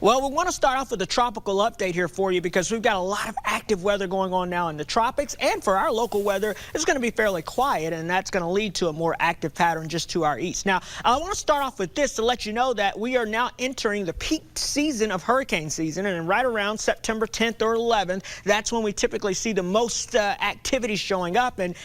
Well, we want to start off with a tropical update here for you because we've got a lot of active weather going on now in the tropics, and for our local weather, it's going to be fairly quiet, and that's going to lead to a more active pattern just to our east. Now, I want to start off with this to let you know that we are now entering the peak season of hurricane season, and right around September 10th or 11th, that's when we typically see the most activity showing up, and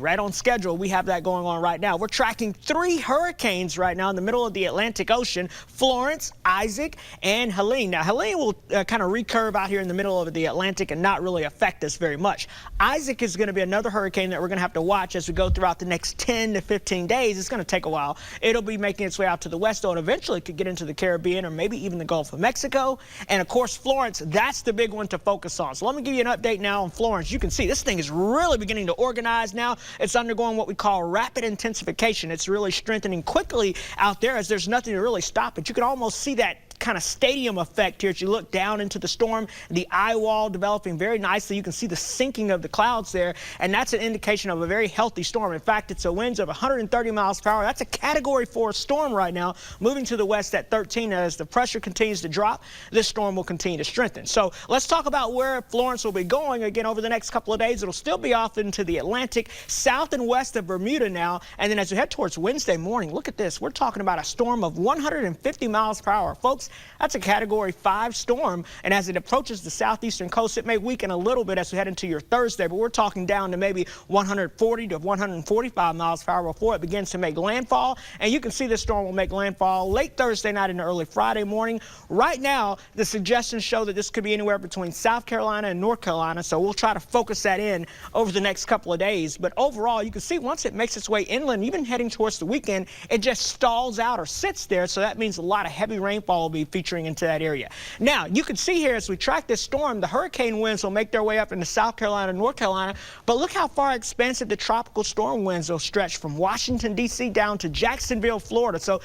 right on schedule, we have that going on right now. We're tracking 3 hurricanes right now in the middle of the Atlantic Ocean: Florence, Isaac, and Helene. Now, Helene will kind of recurve out here in the middle of the Atlantic and not really affect us very much. Isaac is going to be another hurricane that we're going to have to watch as we go throughout the next 10 to 15 days. It's going to take a while. It'll be making its way out to the west, though, and eventually could get into the Caribbean or maybe even the Gulf of Mexico. And, of course, Florence, that's the big one to focus on. So let me give you an update now on Florence. You can see this thing is really beginning to organize now. It's undergoing what we call rapid intensification. It's really strengthening quickly out there as there's nothing to really stop it. You can almost see that kind of stadium effect here as you look down into the storm, the eye wall developing very nicely. You can see the sinking of the clouds there, and that's an indication of a very healthy storm. In fact, it's a winds of 130 miles per hour. That's a Category 4 storm right now, moving to the west at 13. As the pressure continues to drop, this storm will continue to strengthen. So let's talk about where Florence will be going. Again, over the next couple of days, it'll still be off into the Atlantic, south and west of Bermuda now. And then as we head towards Wednesday morning, look at this. We're talking about a storm of 150 miles per hour. Folks, that's a Category 5 storm, and as it approaches the southeastern coast, it may weaken a little bit as we head into your Thursday, but we're talking down to maybe 140 to 145 miles per hour before it begins to make landfall. And you can see this storm will make landfall late Thursday night and early Friday morning. Right now, the suggestions show that this could be anywhere between South Carolina and North Carolina, so we'll try to focus that in over the next couple of days. But overall, you can see once it makes its way inland, even heading towards the weekend, it just stalls out or sits there, so that means a lot of heavy rainfall will be featuring into that area. Now, you can see here as we track this storm, the hurricane winds will make their way up into South Carolina and North Carolina, but look how far expansive the tropical storm winds will stretch from Washington, D.C. down to Jacksonville, Florida. So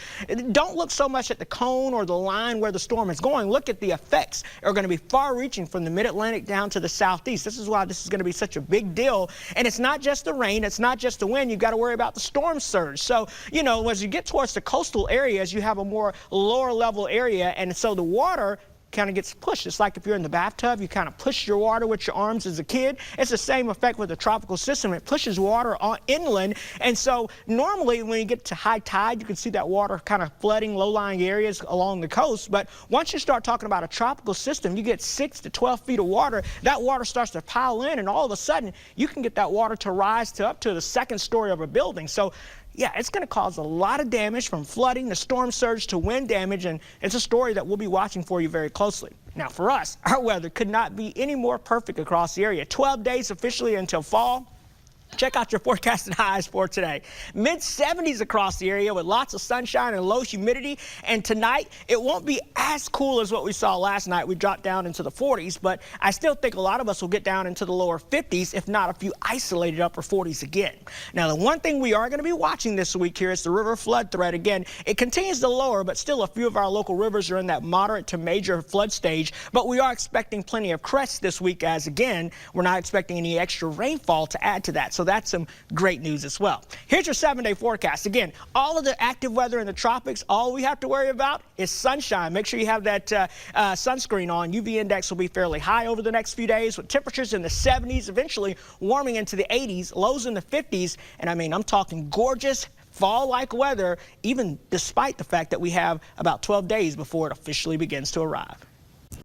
don't look so much at the cone or the line where the storm is going. Look at the effects are going to be far-reaching from the mid-Atlantic down to the southeast. This is why this is going to be such a big deal. And it's not just the rain, it's not just the wind. You've got to worry about the storm surge. So, you know, as you get towards the coastal areas, you have a more lower level area, and so the water kind of gets pushed. It's like if you're in the bathtub, you kind of push your water with your arms as a kid. It's the same effect with the tropical system. It pushes water on inland. And so normally when you get to high tide, you can see that water kind of flooding low-lying areas along the coast. But once you start talking about a tropical system, you get 6 to 12 feet of water. That water starts to pile in, and all of a sudden, you can get that water to rise to up to the second story of a building. So yeah, it's going to cause a lot of damage, from flooding to storm surge to wind damage, and it's a story that we'll be watching for you very closely. Now, for us, our weather could not be any more perfect across the area. 12 days officially until fall. Check out your forecasted highs for today. Mid-70s across the area with lots of sunshine and low humidity. And tonight, it won't be as cool as what we saw last night. We dropped down into the 40s, but I still think a lot of us will get down into the lower 50s, if not a few isolated upper 40s again. Now, the one thing we are going to be watching this week here is the river flood threat. Again, it continues to lower, but still a few of our local rivers are in that moderate to major flood stage. But we are expecting plenty of crests this week, as again, we're not expecting any extra rainfall to add to that. So that's some great news as well. Here's your 7-day forecast. Again, all of the active weather in the tropics, all we have to worry about is sunshine. Make sure you have that sunscreen on. UV index will be fairly high over the next few days, with temperatures in the 70s, eventually warming into the 80s, lows in the 50s. And I mean, I'm talking gorgeous fall-like weather, even despite the fact that we have about 12 days before it officially begins to arrive.